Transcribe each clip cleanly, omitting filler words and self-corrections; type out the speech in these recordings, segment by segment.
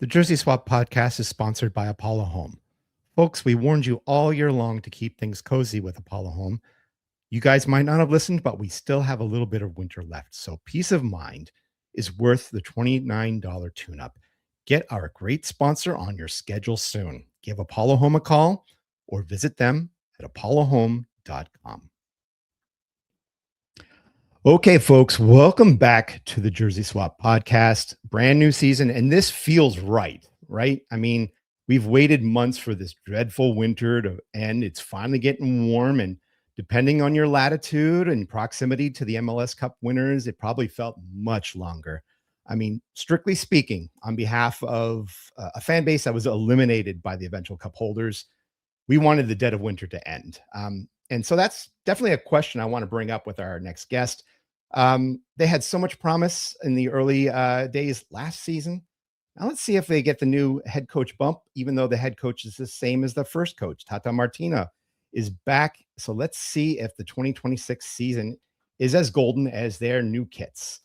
The Jersey Swap podcast is sponsored by Apollo Home. Folks, we warned you all year long to keep things cozy with Apollo Home. You guys might not have listened, but we still have a little bit of winter left. So peace of mind is worth the $29 tune-up. Get our great sponsor on your schedule soon. Give Apollo Home a call or visit them at apollohome.com. Okay, folks, welcome back to the Jersey Swap podcast. Brand new season, and this feels right? I mean, we've waited months for this dreadful winter to end. It's finally getting warm, and depending on your latitude and proximity to the MLS Cup winners, it probably felt much longer. I mean, strictly speaking, on behalf of a fan base that was eliminated by the eventual cup holders, we wanted the dead of winter to end. And so that's definitely a question I want to bring up with our next guest. They had so much promise in the early days last season. Now let's see if they get the new head coach bump, even though the head coach is the same as the first coach. Tata Martino is back. So let's see if the 2026 season is as golden as their new kits.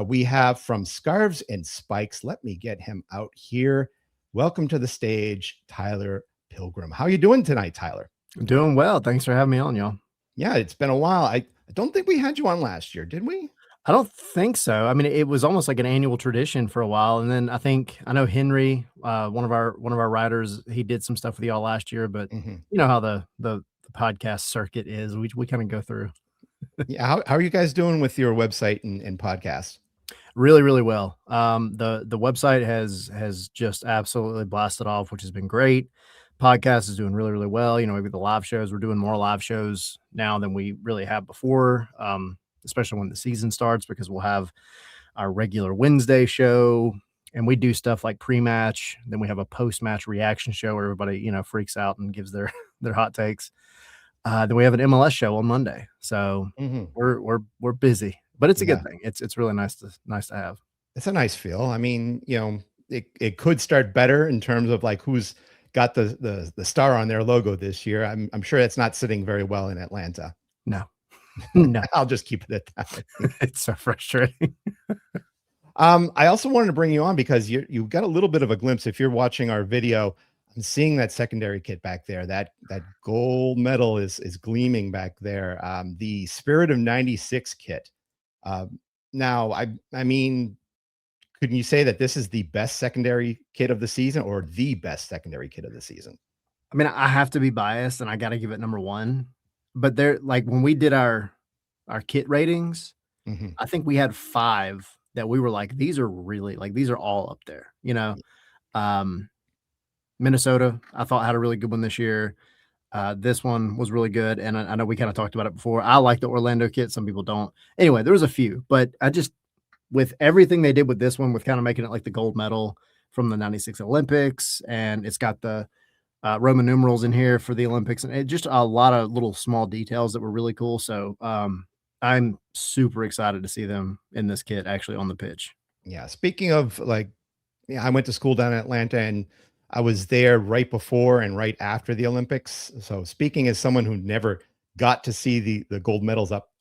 We have from Scarves and Spikes. Let me get him out here. Welcome to the stage, Tyler Pilgrim. How are you doing tonight, Tyler? I'm doing well. Thanks for having me on, y'all. Yeah, it's been a while. I don't think we had you on last year, did we? I don't think so. I mean, it was almost like an annual tradition for a while, and then I know Henry, one of our writers, he did some stuff with y'all last year. But you know how the podcast circuit is. We kind of go through. Yeah, how are you guys doing with your website and podcast? Really, really well. The website has just absolutely blasted off, which has been great. Podcast is doing really, really well. You know, maybe the live shows, we're doing more live shows now than we really have before, especially when the season starts, because we'll have our regular Wednesday show and we do stuff like pre-match. Then we have a post-match reaction show where everybody, you know, freaks out and gives their hot takes. Then we have an MLS show on Monday. So we're busy, but it's a good thing. It's really nice to have. It's a nice feel. I mean, you know, it could start better in terms of like who's got the star on their logo this year. I'm sure it's not sitting very well in Atlanta. No. I'll just keep it at that. It's so frustrating. I also wanted to bring you on because you got a little bit of a glimpse. If you're watching our video, I'm seeing that secondary kit back there. That gold medal is gleaming back there. The Spirit of 96 kit. Now, I mean, couldn't you say that this is the best secondary kit of the season or the best secondary kit of the season? I mean, I have to be biased and I got to give it number one. But there, like when we did our kit ratings, I think we had 5 that we were like, these are really like, these are all up there, you know. Minnesota, I thought had a really good one this year. This one was really good. And I know we kind of talked about it before. I like the Orlando kit. Some people don't. Anyway, there was a few, but with everything they did with this one, with kind of making it like the gold medal from the 96 Olympics, and it's got the Roman numerals in here for the Olympics, and just a lot of little small details that were really cool. So I'm super excited to see them in this kit actually on the pitch. Yeah. Speaking of like, yeah, I went to school down in Atlanta and I was there right before and right after the Olympics. So speaking as someone who never got to see the gold medals up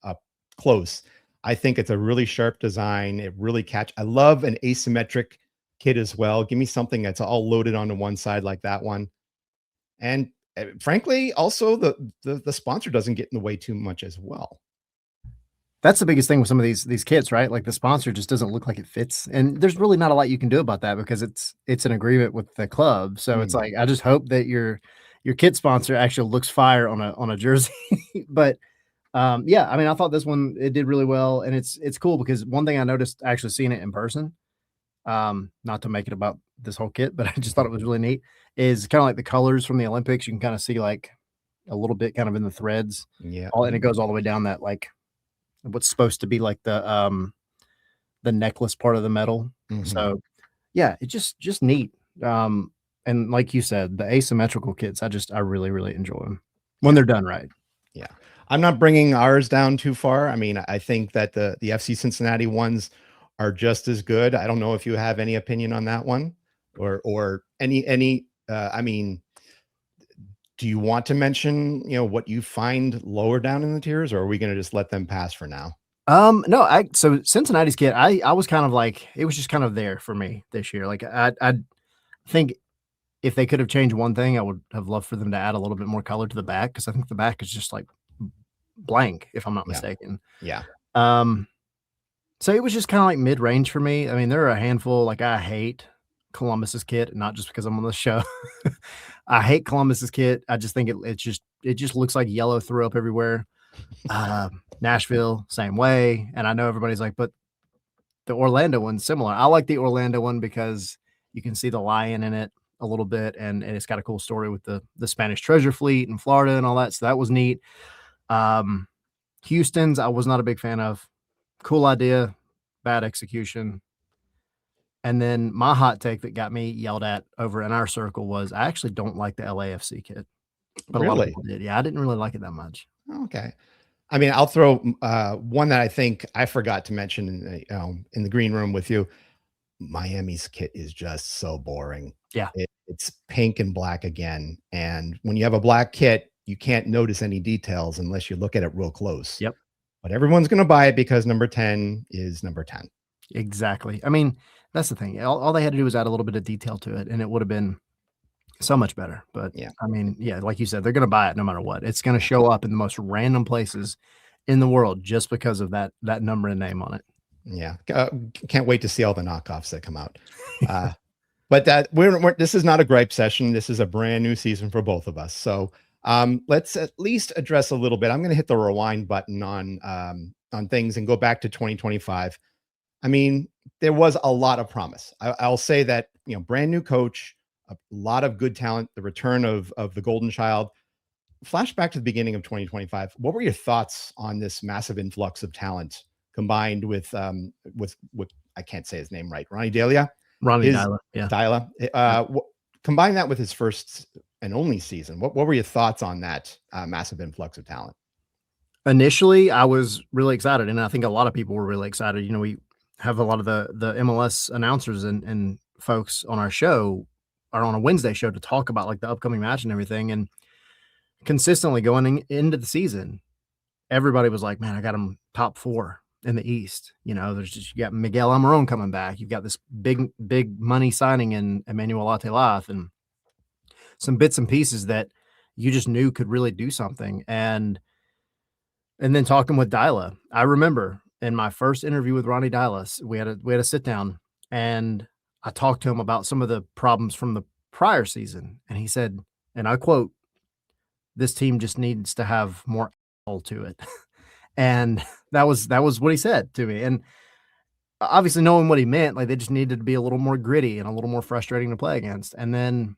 close, I think it's a really sharp design. It really I love an asymmetric kit as well. Give me something that's all loaded onto one side like that one. And frankly, also the sponsor doesn't get in the way too much as well. That's the biggest thing with some of these kits, right? Like the sponsor just doesn't look like it fits. And there's really not a lot you can do about that because it's an agreement with the club. So it's like, I just hope that your kit sponsor actually looks fire on a jersey. But yeah, I mean, I thought this one, it did really well. And it's cool because one thing I noticed actually seeing it in person, not to make it about this whole kit, but I just thought it was really neat, is kind of like the colors from the Olympics. You can kind of see like a little bit kind of in the threads. Yeah. And it goes all the way down that, like what's supposed to be like the necklace part of the medal. So yeah, it's just neat. And like you said, the asymmetrical kits, I really, really enjoy them when they're done right. Yeah. I'm not bringing ours down too far. I mean, I think that the FC Cincinnati ones are just as good. I don't know if you have any opinion on that one or any I mean, do you want to mention, you know, what you find lower down in the tiers, or are we going to just let them pass for now? No, so Cincinnati's kit, I was kind of like, it was just kind of there for me this year. Like think if they could have changed one thing, I would have loved for them to add a little bit more color to the back, because I think the back is just like blank, if I'm not Yeah. mistaken. Yeah. Um, so it was just kind of like mid range for me. I mean, there are a handful, like I hate Columbus's kit, not just because I'm on the show. I hate Columbus's kit. I just think it just looks like yellow threw up everywhere. Nashville, same way. And I know everybody's like, but the Orlando one's similar. I like the Orlando one because you can see the lion in it a little bit, and it's got a cool story with the Spanish treasure fleet in Florida and all that. So that was neat. Um, Houston's I was not a big fan of. Cool idea, bad execution. And then my hot take that got me yelled at over in our circle was I actually don't like the LAFC kit, but a lot of Really? people did. Yeah, I didn't really like it that much. Okay. I mean, I'll throw one that I think I forgot to mention in the green room with you. Miami's kit is just so boring. Yeah. It's pink and black again, and when you have a black kit, you can't notice any details unless you look at it real close. Yep. But everyone's going to buy it because number 10 is number 10. Exactly. I mean, that's the thing. All they had to do was add a little bit of detail to it, and it would have been so much better. But Yeah. I mean, yeah, like you said, they're going to buy it no matter what. It's going to show up in the most random places in the world just because of that number and name on it. Yeah. Can't wait to see all the knockoffs that come out. But that this is not a gripe session. This is a brand new season for both of us. So let's at least address a little bit. I'm going to hit the rewind button on things and go back to 2025. I mean, there was a lot of promise. I'll say that, brand new coach, a lot of good talent, the return of the golden child. Flashback to the beginning of 2025. What were your thoughts on this massive influx of talent combined with I can't say his name right, Ronnie Delia? Ronnie Dyla, yeah. Dyla. Combine that with his first and only season. What were your thoughts on that massive influx of talent? Initially, I was really excited, and I think a lot of people were really excited. We have a lot of the MLS announcers and folks on our show are on a Wednesday show to talk about like the upcoming match and everything. And consistently going into the season, everybody was like, "Man, I got him top 4 in the East." There's just you got Miguel Almiron coming back. You've got this big money signing in Emmanuel Latelath and some bits and pieces that you just knew could really do something. And then talking with Dyla, I remember in my first interview with Ronnie Dyla, we had a sit down, and I talked to him about some of the problems from the prior season, and he said, and I quote, "This team just needs to have more to it." And that was what he said to me. And obviously knowing what he meant, like they just needed to be a little more gritty and a little more frustrating to play against. And then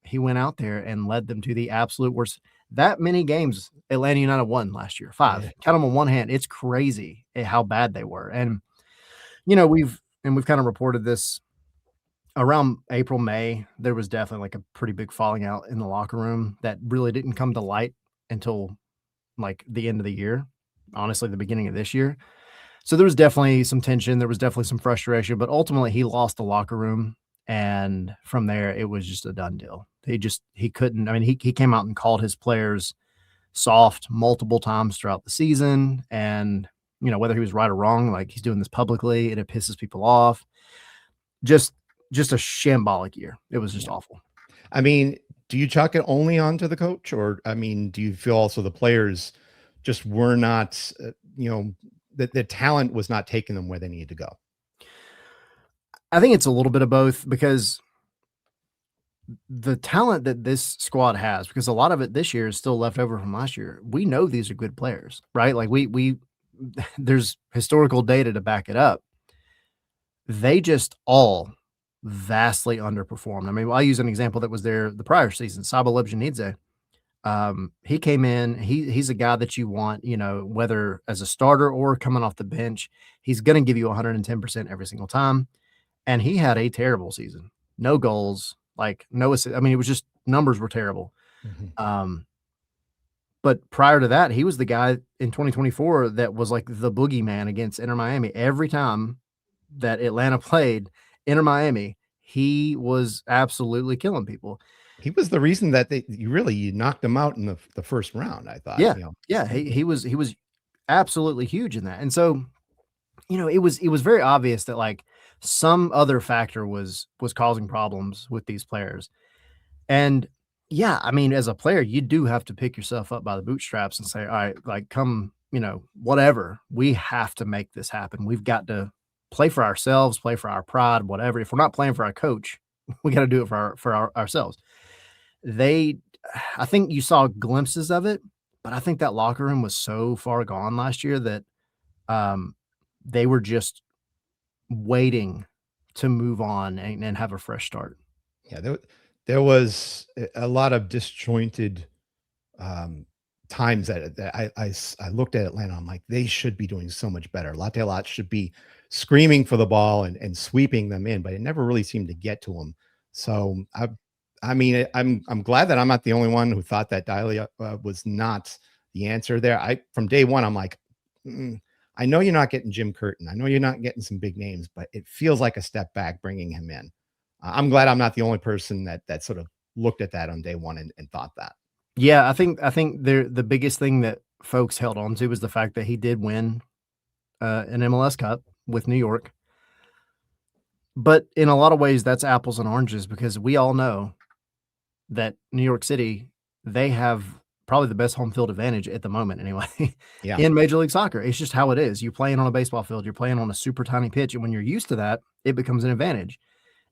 he went out there and led them to the absolute worst. That many games Atlanta United won last year, 5. Yeah. Count them on one hand. It's crazy how bad they were. And we've kind of reported this around April, May. There was definitely like a pretty big falling out in the locker room that really didn't come to light until like the end of the year, honestly, the beginning of this year. So there was definitely some tension. There was definitely some frustration, but ultimately he lost the locker room. And from there, it was just a done deal. He couldn't, I mean, he came out and called his players soft multiple times throughout the season. And, whether he was right or wrong, like he's doing this publicly and it pisses people off. Just a shambolic year. It was just awful. I mean, do you chalk it only onto the coach, or I mean, do you feel also the players just were not, that the talent was not taking them where they needed to go? I think it's a little bit of both, because the talent that this squad has, because a lot of it this year is still left over from last year. We know these are good players, right? Like we there's historical data to back it up. They just all vastly underperformed. I mean, I'll use an example that was there the prior season. Saba Lebjanidze. He came in, he's a guy that you want, whether as a starter or coming off the bench, he's going to give you 110% every single time. And he had a terrible season. No goals, like no assist. I mean, it was just numbers were terrible. Mm-hmm. But prior to that, he was the guy in 2024 that was like the boogeyman against Inter Miami. Every time that Atlanta played Inter Miami, he was absolutely killing people. He was the reason that you knocked him out in the first round, I thought. Yeah. Yeah. He was absolutely huge in that. And so, it was very obvious that like some other factor was causing problems with these players. And yeah, I mean, as a player, you do have to pick yourself up by the bootstraps and say, all right, like, come, whatever, we have to make this happen. We've got to play for ourselves, play for our pride, whatever. If we're not playing for our coach, we got to do it for ourselves. I think you saw glimpses of it, but I think that locker room was so far gone last year that um, they were just waiting to move on and have a fresh start. Yeah, there was a lot of disjointed um, times that I looked at Atlanta. I'm like, they should be doing so much better. Latte Lot should be screaming for the ball and sweeping them in, but it never really seemed to get to them. So I mean, I'm glad that I'm not the only one who thought that Dahlia was not the answer there. From day one, I'm like, I know you're not getting Jim Curtin. I know you're not getting some big names, but it feels like a step back bringing him in. I'm glad I'm not the only person that sort of looked at that on day one and thought that. Yeah, I think the biggest thing that folks held on to was the fact that he did win an MLS Cup with New York. But in a lot of ways, that's apples and oranges because we all know that New York City, they have probably the best home field advantage at the moment anyway Yeah. in Major League Soccer. It's just how it is. You're playing on a baseball field, you're playing on a super tiny pitch, and when you're used to that, it becomes an advantage.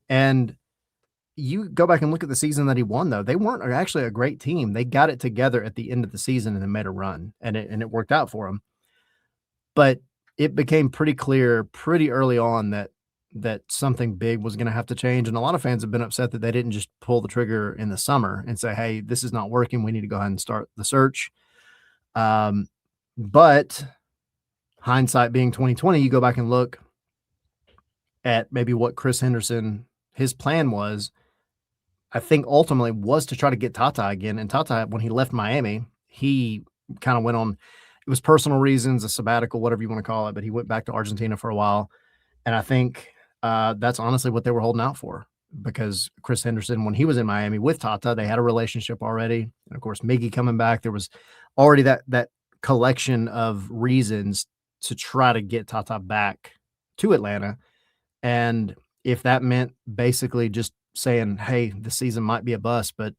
And you go back and look at the season that he won, though. They weren't actually a great team. They got it together at the end of the season and then made a run, and it worked out for them. But it became pretty clear pretty early on that something big was going to have to change. And a lot of fans have been upset that they didn't just pull the trigger in the summer and say, hey, this is not working. We need to go ahead and start the search. But hindsight being 2020, you go back and look at maybe what Chris Henderson, his plan was, I think ultimately was to try to get Tata again. And Tata, when he left Miami, he kind of went on, it was personal reasons, a sabbatical, whatever you want to call it, but he went back to Argentina for a while. And I think that's honestly what they were holding out for, because Chris Henderson, when he was in Miami with Tata, they had a relationship already. And of course, Miggy coming back, there was already that collection of reasons to try to get Tata back to Atlanta. And if that meant basically just saying, hey, the season might be a bust, but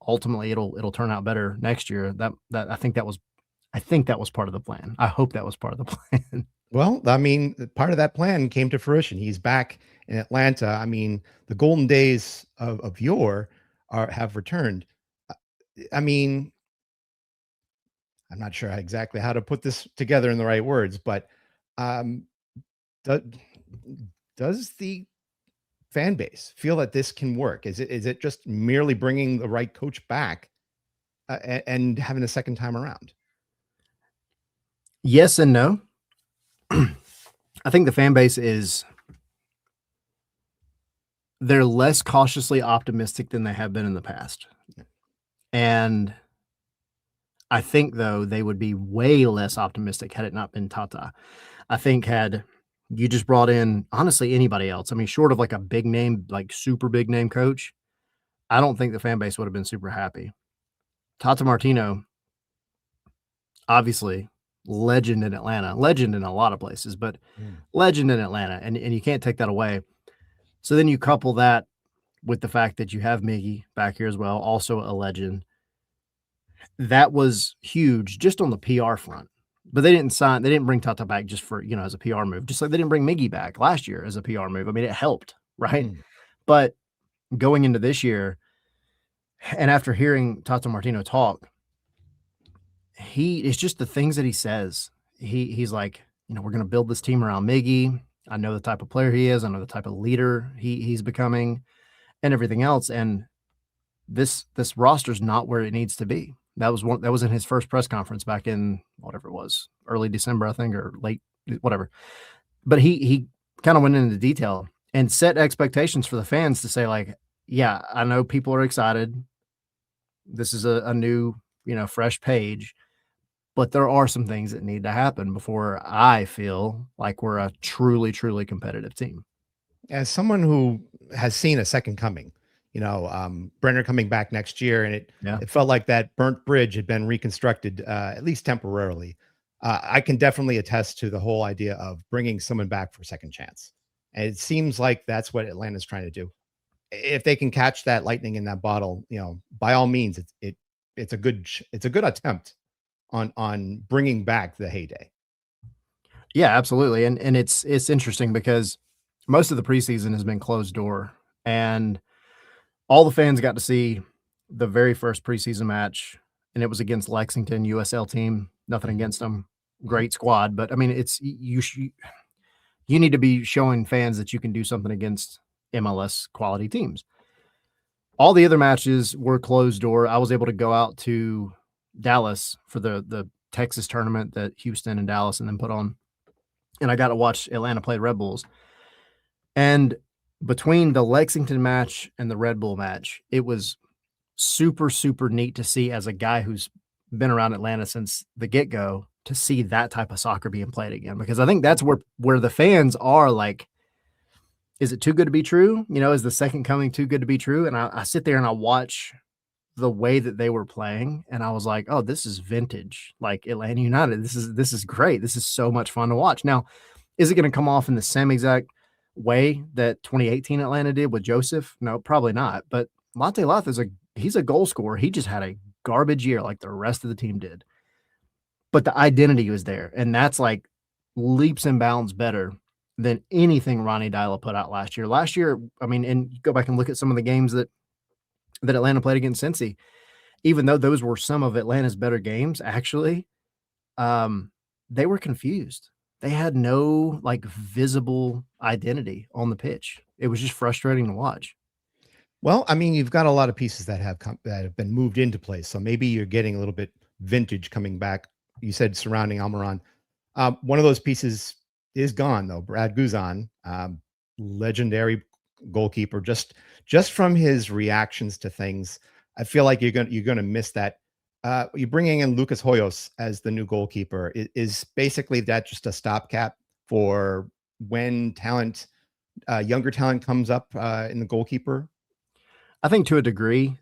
ultimately it'll turn out better next year, that I think that was part of the plan. I hope that was part of the plan. Well, I mean, part of that plan came to fruition. He's back in Atlanta. I mean, the golden days of yore have returned. I mean, I'm not sure exactly how to put this together in the right words, but um, does the fan base feel that this can work? Is it just merely bringing the right coach back and having a second time around? Yes and no. I think the fan base they're less cautiously optimistic than they have been in the past. And I think, though, they would be way less optimistic had it not been Tata. I think had you just brought in, honestly, anybody else, I mean, short of like a big name, like super big name coach, I don't think the fan base would have been super happy. Tata Martino, obviously, legend in Atlanta, legend in a lot of places, but legend in Atlanta, and you can't take that away. So then you couple that with the fact that you have Miggy back here as well, also a legend. That was huge just on the PR front. But they didn't bring Tata back just for, as a PR move, just like they didn't bring Miggy back last year as a PR move. I mean, it helped, right? But going into this year, and after hearing Tata Martino talk, it's just the things that he says. He's like, we're going to build this team around Miggy. I know the type of player he is. I know the type of leader he's becoming and everything else. And this roster's not where it needs to be. That was in his first press conference back in whatever it was, early December, I think, or late, whatever. But he kind of went into detail and set expectations for the fans to say, like, yeah, I know people are excited. This is a new, fresh page, but there are some things that need to happen before I feel like we're a truly, truly competitive team. As someone who has seen a second coming, Brenner coming back next year, and it felt like that burnt bridge had been reconstructed, at least temporarily. I can definitely attest to the whole idea of bringing someone back for a second chance. And it seems like that's what Atlanta's trying to do. If they can catch that lightning in that bottle, by all means, it's a good attempt on bringing back the heyday. Yeah, absolutely. And it's interesting because most of the preseason has been closed door, and all the fans got to see the very first preseason match, and it was against Lexington USL team. Nothing Mhm, against them, mhm. great squad, but I mean, you need to be showing fans that you can do something against MLS quality teams. All the other matches were closed door. I was able to go out to Dallas for the Texas tournament that Houston and Dallas and then put on, and I got to watch Atlanta play Red Bulls. And between the Lexington match and the Red Bull match, it was super, super neat to see as a guy who's been around Atlanta since the get go to see that type of soccer being played again. Because I think that's where the fans are like, is it too good to be true? Is the second coming too good to be true? And I sit there and I watch the way that they were playing, and I was like, oh, this is vintage, like Atlanta United. This is great. This is so much fun to watch. Now, is it going to come off in the same exact way that 2018 Atlanta did with Joseph? No, probably not. But Latte Lath he's a goal scorer. He just had a garbage year like the rest of the team did. But the identity was there. And that's like leaps and bounds better than anything Ronnie Dyla put out last year. Last year, I mean, and go back and look at some of the games that Atlanta played against Cincy. Even though those were some of Atlanta's better games, actually, they were confused. They had no like visible identity on the pitch. It was just frustrating to watch. Well, I mean, you've got a lot of pieces that have been moved into place, so maybe you're getting a little bit vintage coming back. You said surrounding Almiron. One of those pieces is gone though. Brad Guzan, legendary goalkeeper. Just from his reactions to things, I feel like you're gonna miss that. You're bringing in Lucas Hoyos as the new goalkeeper. Is basically that just a stopgap for when younger talent comes up in the goalkeeper? I think to a degree,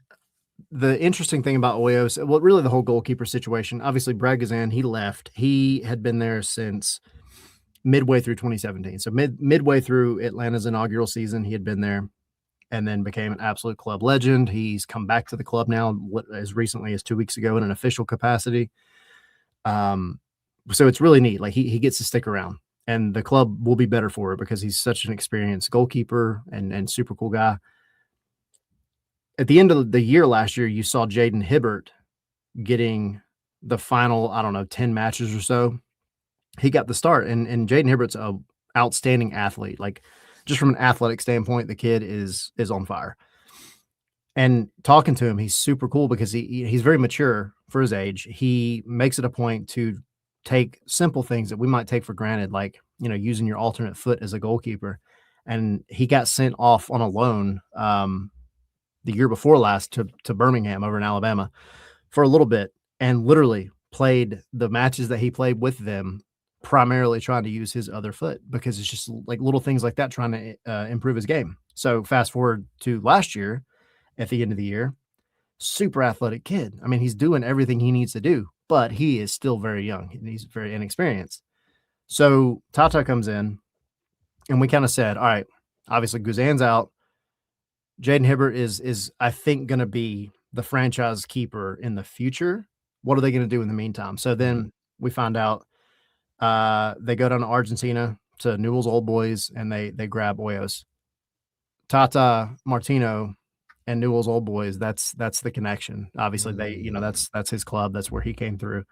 the interesting thing about Oyos, well, really the whole goalkeeper situation, obviously Brad Guzan, he left. He had been there since midway through 2017. So midway through Atlanta's inaugural season, he had been there and then became an absolute club legend. He's come back to the club now as recently as 2 weeks ago in an official capacity. So it's really neat. Like he gets to stick around, and the club will be better for it because he's such an experienced goalkeeper and super cool guy. At the end of the year last year, you saw Jaden Hibbert getting the final, I don't know, 10 matches or so. He got the start, and Jaden Hibbert's a outstanding athlete. Like just from an athletic standpoint, the kid is on fire. And talking to him, he's super cool because he's very mature for his age. He makes it a point to take simple things that we might take for granted, like using your alternate foot as a goalkeeper. And he got sent off on a loan the year before last to Birmingham over in Alabama for a little bit, and literally played the matches that he played with them primarily trying to use his other foot because it's just like little things like that trying to improve his game. So fast forward to last year at the end of the year, super athletic kid. I mean, he's doing everything he needs to do, but he is still very young and he's very inexperienced. So Tata comes in and we kind of said, all right, obviously Guzan's out. Jaden Hibbert is I think going to be the franchise keeper in the future. What are they going to do in the meantime? So then we find out they go down to Argentina to Newell's Old Boys and they grab Oyos. Tata Martino and Newell's Old Boys, that's the connection. Obviously, that's his club. That's where he came through.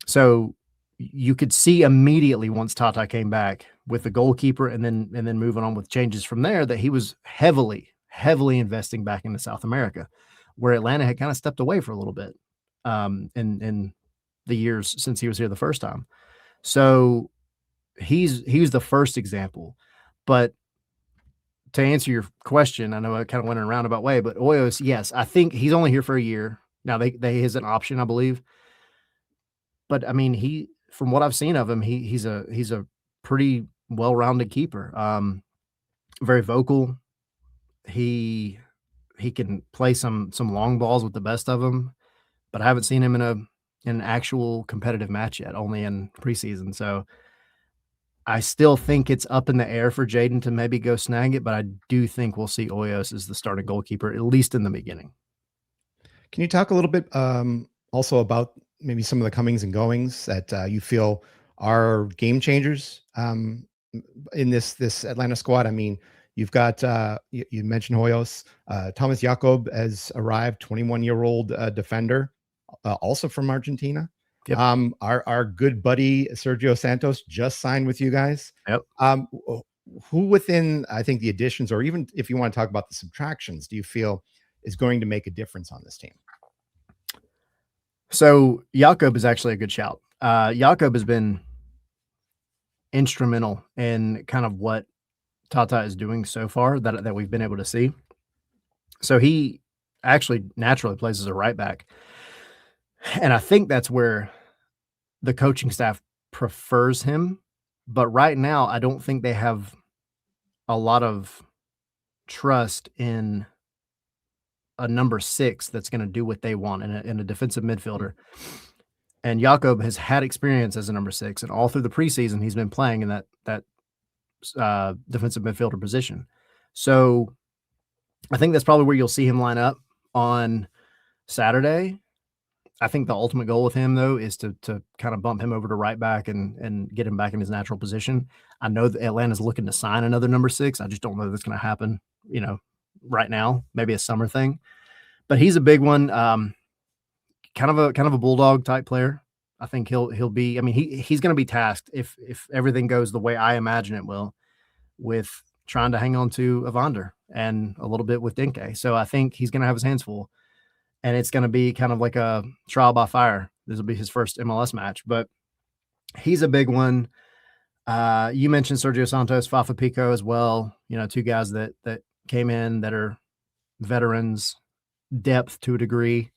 So you could see immediately once Tata came back with the goalkeeper and then moving on with changes from there that he was heavily investing back into South America, where Atlanta had kind of stepped away for a little bit in the years since he was here the first time. So he was the first example. But to answer your question, I know I kind of went in a roundabout way, but Oyos, yes, I think he's only here for a year. Now they is an option, I believe. But I mean, from what I've seen of him, he's a pretty well-rounded keeper. Very vocal. He can play some long balls with the best of them, but I haven't seen him in an actual competitive match yet, only in preseason. So I still think it's up in the air for Jaden to maybe go snag it, but I do think we'll see Hoyos as the starting goalkeeper, at least in the beginning. Can you talk a little bit also about maybe some of the comings and goings that you feel are game changers in this Atlanta squad? I mean, you've got you mentioned Hoyos, Thomas Jakob has arrived, 21-year-old defender, also from Argentina. Yep. Our good buddy Sergio Santos just signed with you guys. Yep. Who within, I think, the additions, or even if you want to talk about the subtractions, do you feel is going to make a difference on this team? So Jakob is actually a good shout. Jakob has been instrumental in kind of what Tata is doing so far that we've been able to see. So he actually naturally plays as a right back. And I think that's where the coaching staff prefers him. But right now, I don't think they have a lot of trust in a number 6 that's going to do what they want in a defensive midfielder. And Jakob has had experience as a number 6, and all through the preseason, he's been playing in that defensive midfielder position. So I think that's probably where you'll see him line up on Saturday. I think the ultimate goal with him, though, is to kind of bump him over to right back and get him back in his natural position. I know that Atlanta's looking to sign another number 6. I just don't know that's going to happen, right now. Maybe a summer thing. But he's a big one. Kind of a bulldog type player. I think he'll be. I mean, he's going to be tasked if everything goes the way I imagine it will, with trying to hang on to Evander and a little bit with Denke. So I think he's going to have his hands full, and it's going to be kind of like a trial by fire. This will be his first MLS match, but he's a big one. You mentioned Sergio Santos, Fafa Pico as well. 2 guys that came in that are veterans, depth to a degree.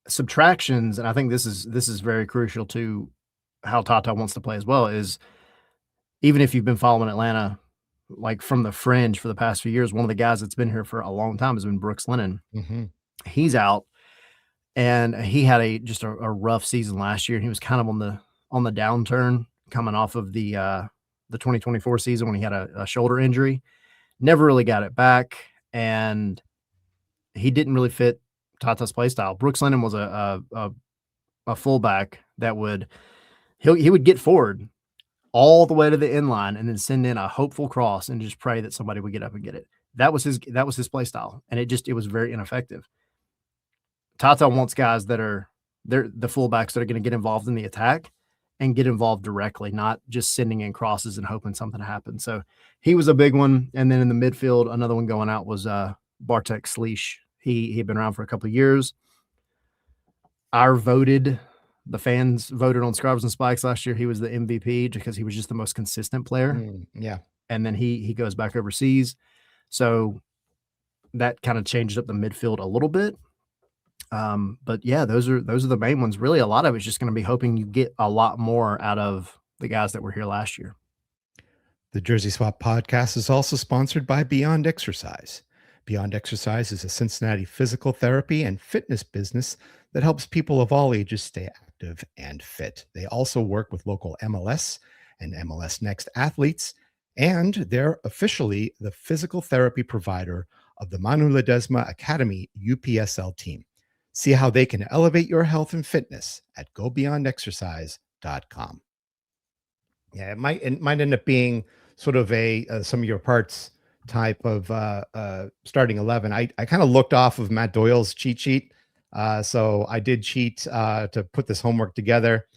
Subtractions, and I think this is very crucial to how Tata wants to play as well, is even if you've been following Atlanta like from the fringe for the past few years, one of the guys that's been here for a long time has been Brooks Lennon. Mm-hmm. He's out, and he had just a rough season last year. He was kind of on the downturn coming off of the 2024 season when he had a shoulder injury. Never really got it back, and he didn't really fit Tata's play style. Brooks Lennon was a fullback that he would get forward all the way to the end line and then send in a hopeful cross and just pray that somebody would get up and get it. That was his play style, and it was very ineffective. Tata wants guys they're the fullbacks that are going to get involved in the attack and get involved directly, not just sending in crosses and hoping something happens. So he was a big one. And then in the midfield, another one going out was Bartek Sliš. He'd been around for a couple of years. The fans voted on Scarves and Spikes last year. He was the MVP because he was just the most consistent player. Yeah. And then he goes back overseas. So that kind of changed up the midfield a little bit. But yeah, those are the main ones. Really, a lot of it's just going to be hoping you get a lot more out of the guys that were here last year. The Jersey Swap podcast is also sponsored by Beyond Exercise. Beyond Exercise is a Cincinnati physical therapy and fitness business that helps people of all ages stay active and fit. They also work with local MLS and MLS Next athletes, and they're officially the physical therapy provider of the Manu Ledesma Academy UPSL team. See how they can elevate your health and fitness at gobeyondexercise.com. Yeah, it might end up being sort of a some of your parts type of starting 11. I kind of looked off of Matt Doyle's cheat sheet. So I did cheat to put this homework together.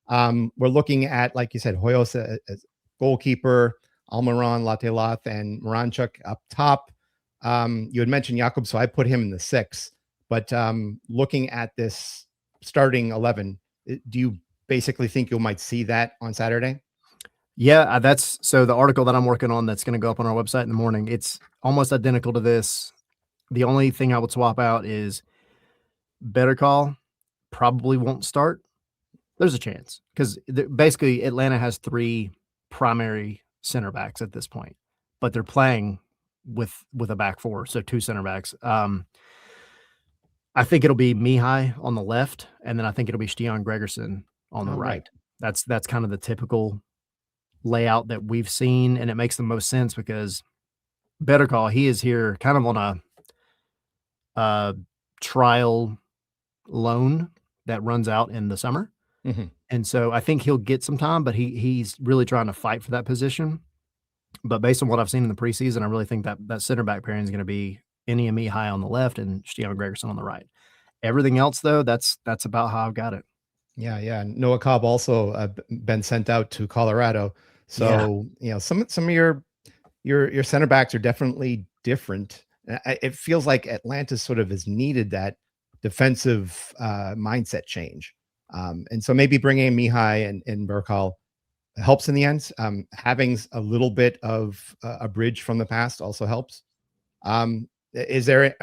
We're looking at, like you said, Hoyos as goalkeeper, Almiron, Latelath, and Moranchuk up top. You had mentioned Jakob, so I put him in the 6. But looking at this starting 11, do you basically think you might see that on Saturday? Yeah, so the article that I'm working on that's going to go up on our website in the morning, it's almost identical to this. The only thing I would swap out is Better Call probably won't start. There's a chance because basically Atlanta has 3 primary center backs at this point, but they're playing with a back 4, so 2 center backs. I think it'll be Mihai on the left, and then I think it'll be Stian Gregerson on the right. That's kind of the typical layout that we've seen, and it makes the most sense because Better Call, he is here kind of on a trial loan that runs out in the summer. Mhm. And so I think he'll get some time, but he's really trying to fight for that position. But based on what I've seen in the preseason, I really think that that center back pairing is going to be NEME high on the left and Steven Gregerson on the right. Everything else, though, that's about how I've got it. Yeah, yeah. Noah Cobb also been sent out to Colorado. Yeah. So, some of your center backs are definitely different. It feels like Atlanta sort of has needed that defensive mindset change. And so maybe bringing Mihai and Burkal helps in the end. Having a little bit of a bridge from the past also helps. Is there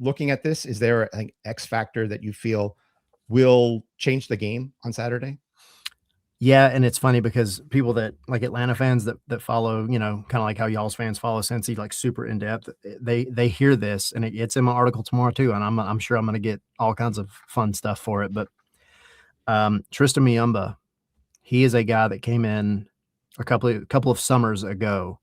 looking at this? Is there an X factor that you feel will change the game on Saturday? Yeah, and it's funny because people that like Atlanta fans that follow, kind of like how y'all's fans follow Cincy, like super in depth, they hear this, and it's in my article tomorrow too, and I'm sure I'm going to get all kinds of fun stuff for it. But Tristan Miyumba, he is a guy that came in a couple of summers ago,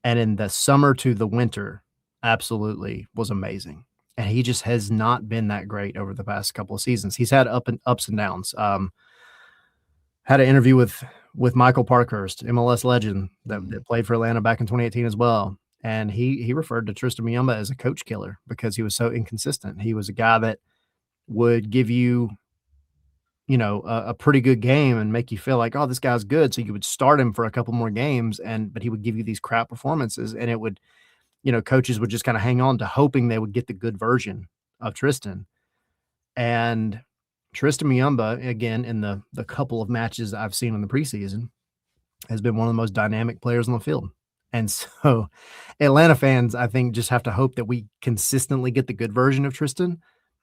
and in the summer to the winter, absolutely was amazing. And he just has not been that great over the past couple of seasons. He's had ups and downs. Had an interview with Michael Parkhurst, MLS legend that played for Atlanta back in 2018 as well. And he referred to Tristan Miyumba as a coach killer because he was so inconsistent. He was a guy that would give you, a pretty good game and make you feel like, oh, this guy's good. So you would start him for a couple more games, but he would give you these crap performances, and it would, coaches would just kind of hang on to hoping they would get the good version of Tristan. And Tristan Miyumba, again, in the couple of matches I've seen in the preseason, has been one of the most dynamic players on the field. And so Atlanta fans, I think, just have to hope that we consistently get the good version of Tristan.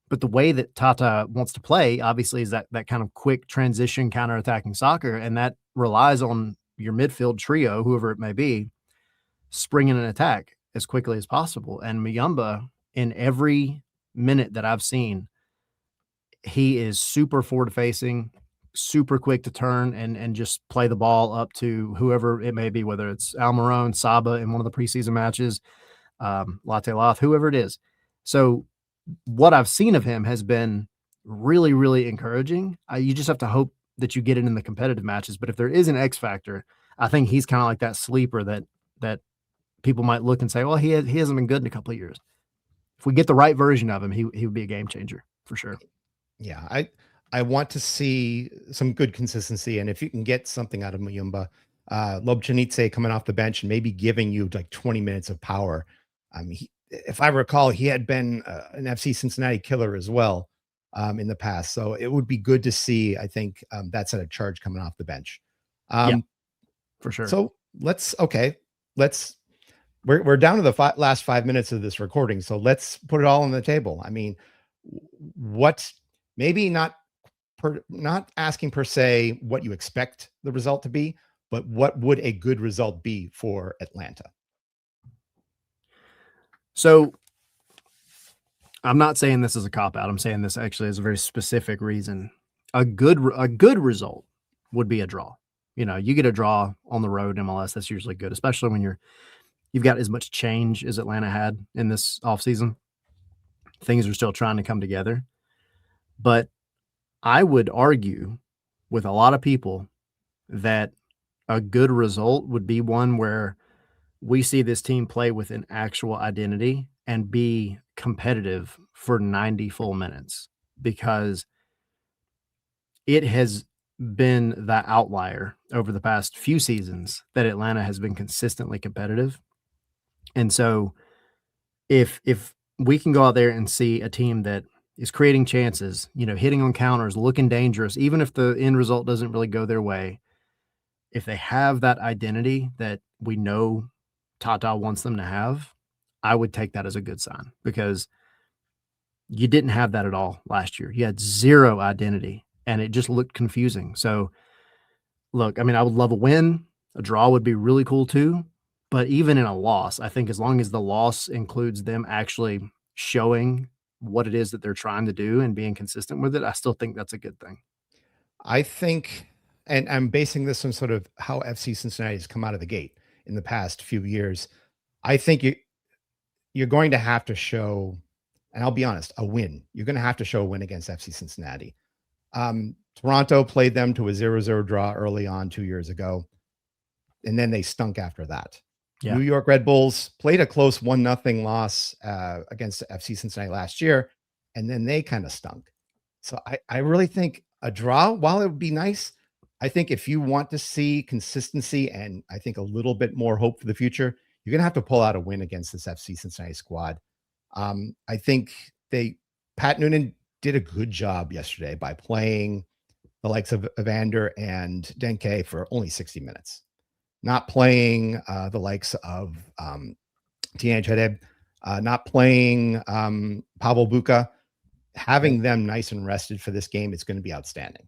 But the way that Tata wants to play, obviously, is that kind of quick transition, counterattacking soccer, and that relies on your midfield trio, whoever it may be, springing an attack as quickly as possible. And Miyumba, in every minute that I've seen, he is super forward facing, super quick to turn and just play the ball up to whoever it may be, whether it's Almiron, Saba in one of the preseason matches, Latte Loth, whoever it is. So what I've seen of him has been really, really encouraging. You just have to hope that you get it in the competitive matches. But if there is an X factor, I think he's kind of like that sleeper that people might look and say, well, he hasn't been good in a couple of years. If we get the right version of him, he would be a game changer for sure. Yeah, I want to see some good consistency, and if you can get something out of Muyumba, Lobchenitse coming off the bench and maybe giving you like 20 minutes of power. If I recall, he had been an FC Cincinnati killer as well in the past, so it would be good to see. I think that set of charge coming off the bench. Yeah, for sure. So let's we're down to the last 5 minutes of this recording, so let's put it all on the table. I mean, what maybe not asking per se what you expect the result to be, but what would a good result be for Atlanta? So I'm not saying this is a cop out. I'm saying this actually is a very specific reason. A good result would be a draw. You get a draw on the road MLS, that's usually good, especially when you've got as much change as Atlanta had in this offseason. Things are still trying to come together. But I would argue with a lot of people that a good result would be one where we see this team play with an actual identity and be competitive for 90 full minutes, because it has been the outlier over the past few seasons that Atlanta has been consistently competitive. And so if we can go out there and see a team that is creating chances, hitting on counters, looking dangerous, even if the end result doesn't really go their way, if they have that identity that we know Tata wants them to have, I would take that as a good sign, because you didn't have that at all last year. You had zero identity and it just looked confusing. So look, I mean, I would love a win. A draw would be really cool too. But even in a loss, I think as long as the loss includes them actually showing what it is that they're trying to do and being consistent with it, I still think that's a good thing. I think and I'm basing this on sort of how FC Cincinnati has come out of the gate in the past few years. I think you're going to have to show, and I'll be honest, a win. You're going to have to show a win against FC Cincinnati. Toronto played them to a 0-0 draw early on 2 years ago, and then they stunk after that. Yeah. New York Red Bulls played a close 1-0 loss against FC Cincinnati last year, and then they kind of stunk. So I really think a draw, while it would be nice, I think if you want to see consistency and I think a little bit more hope for the future, you're going to have to pull out a win against this FC Cincinnati squad. I think Pat Noonan did a good job yesterday by playing the likes of Evander and Denke for only 60 minutes, not playing the likes of Tian Chedeb, not playing Pavel Buka, having them nice and rested for this game. It's going to be outstanding.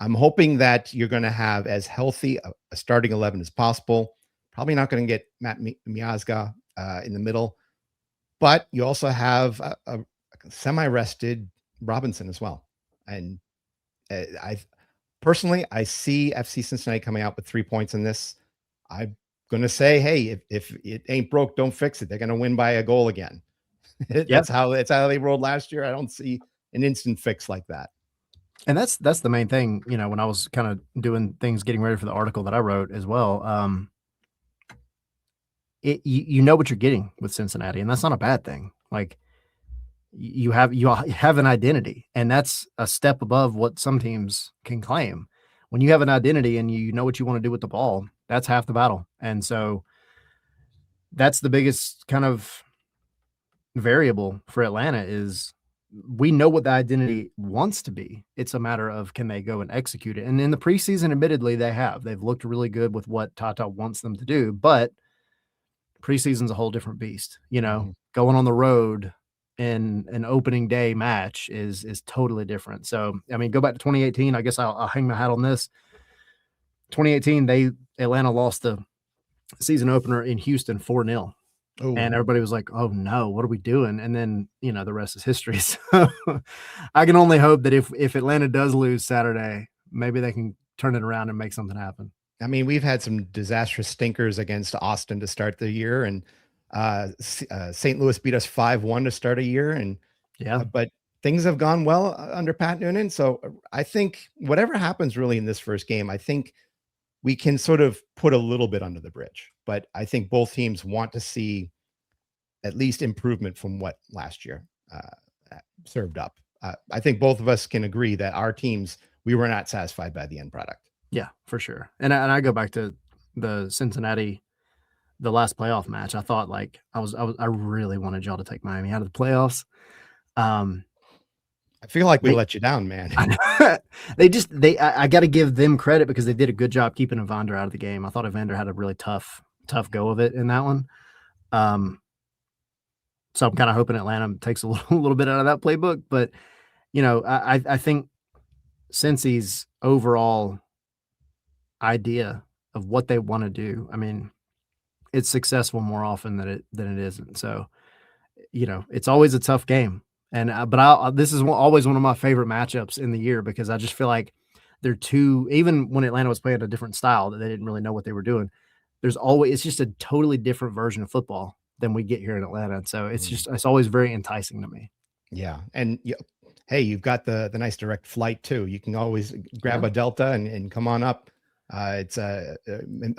I'm hoping that you're going to have as healthy a starting 11 as possible. Probably not going to get Matt Miazga in the middle, but you also have a semi-rested Robinson as well. And I personally, I see FC Cincinnati coming out with 3 points in this. I'm going to say, hey, if it ain't broke, don't fix it. They're going to win by a goal again. That's how they rolled last year. I don't see an instant fix like that. And that's the main thing, you know, when I was kind of doing things, getting ready for the article that I wrote as well. You know what you're getting with Cincinnati, and that's not a bad thing. Like you have an identity, and that's a step above what some teams can claim. When you have an identity and you know what you want to do with the ball, that's half the battle. And so that's the biggest kind of variable for Atlanta is we know what the identity wants to be. It's a matter of can they go and execute it. And in the preseason, admittedly, they've looked really good with what Tata wants them to do, but preseason's a whole different beast. You know, going on the road in an opening day match is totally different. So, I mean, go back to 2018. I guess I'll hang my hat on this. 2018, Atlanta lost the season opener in Houston 4-0. And everybody was like, oh no, what are we doing? And then, you know, the rest is history. So I can only hope that if Atlanta does lose Saturday, maybe they can turn it around and make something happen. I mean, we've had some disastrous stinkers against Austin to start the year, and St. Louis beat us 5-1 to start a year. And but things have gone well under Pat Noonan. So I think whatever happens really in this first game, I think we can sort of put a little bit under the bridge. But I think both teams want to see at least improvement from what last year served up. I think both of us can agree that our teams, we were not satisfied by the end product. Yeah, for sure. And I go back to the Cincinnati, the last playoff match. I thought like I really wanted y'all to take Miami out of the playoffs. I feel like we let you down, man. I got to give them credit because they did a good job keeping Evander out of the game. I thought Evander had a really tough go of it in that one. So I'm kind of hoping Atlanta takes a little bit out of that playbook. But, you know, I think Cincy's overall idea of what they want to do, I mean, it's successful more often than it isn't. So, you know, it's always a tough game. And this is always one of my favorite matchups in the year because I just feel like they're even when Atlanta was playing a different style that they didn't really know what they were doing. It's just a totally different version of football than we get here in Atlanta. And so it's always very enticing to me. Yeah. And hey, you've got the nice direct flight too. You can always grab a Delta and come on up. It's a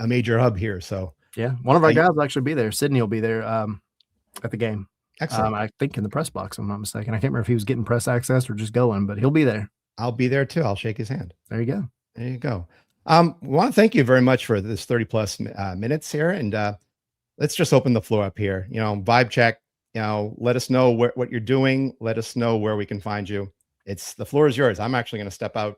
major hub here. So yeah, one of our guys will actually be there. Sydney will be there at the game. Excellent. I think in the press box, if I'm not mistaken. I can't remember if he was getting press access or just going, but he'll be there. I'll be there too. I'll shake his hand. There you go. There you go. We want to thank you very much for this 30 plus minutes here. And let's just open the floor up here. You know, vibe check, you know, let us know what you're doing. Let us know where we can find you. The floor is yours. I'm actually going to step out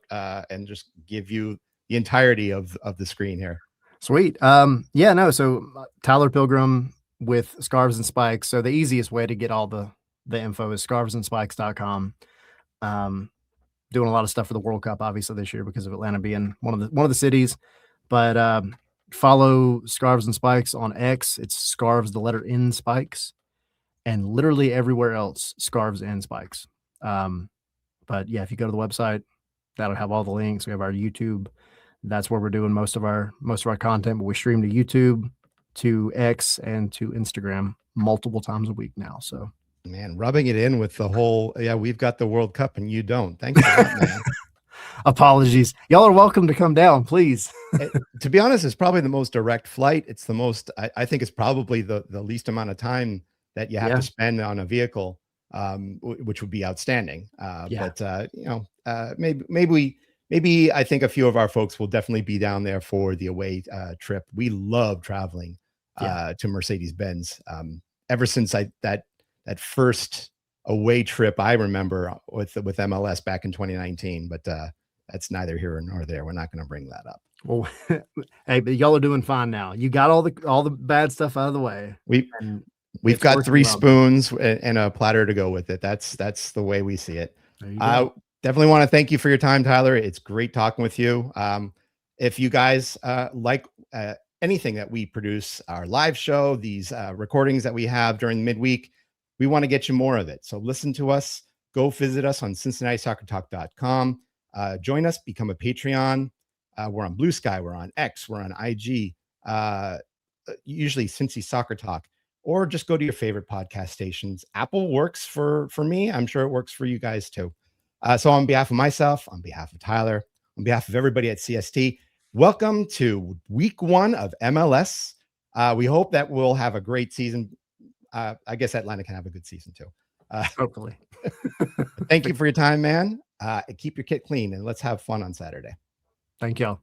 and just give you the entirety of the screen here. Sweet. So Tyler Pilgrim with Scarves and Spikes. So the easiest way to get all the info is scarvesandspikes.com. Doing a lot of stuff for the World Cup, obviously this year because of Atlanta being one of the cities, but follow Scarves and Spikes on X. It's Scarves, the letter N Spikes, and literally everywhere else, Scarves and Spikes. But yeah, if you go to the website, that'll have all the links. We have our YouTube That's where we're doing most of our content, but we stream to YouTube, to X, and to Instagram multiple times a week now. So Man, rubbing it in with the whole, yeah, we've got the World Cup and you don't. Thanks for that, man. apologies. Y'all are welcome to come down, please. To be honest, it's probably the most direct flight. It's the most, I think it's probably the least amount of time that you have to spend on a vehicle, which would be outstanding. But maybe I think a few of our folks will definitely be down there for the away trip. We love traveling to Mercedes-Benz. Ever since that first away trip I remember with MLS back in 2019, but that's neither here nor there. We're not going to bring that up. Well, hey, but y'all are doing fine now. You got all the bad stuff out of the way. We've got 3 spoons and a platter to go with it. That's the way we see it. Definitely want to thank you for your time, Tyler. It's great talking with you. If you guys like anything that we produce, our live show, these recordings that we have during midweek, we want to get you more of it. So listen to us. Go visit us on CincinnatiSoccerTalk.com. Join us. Become a Patreon. We're on Blue Sky. We're on X. We're on IG. Usually Cincy Soccer Talk. Or just go to your favorite podcast stations. Apple works for me. I'm sure it works for you guys too. So on behalf of myself, on behalf of Tyler, on behalf of everybody at CST, welcome to week 1 of MLS. We hope that we'll have a great season. I guess Atlanta can have a good season too. Hopefully. Thank you for your time, man. Keep your kit clean and let's have fun on Saturday. Thank y'all.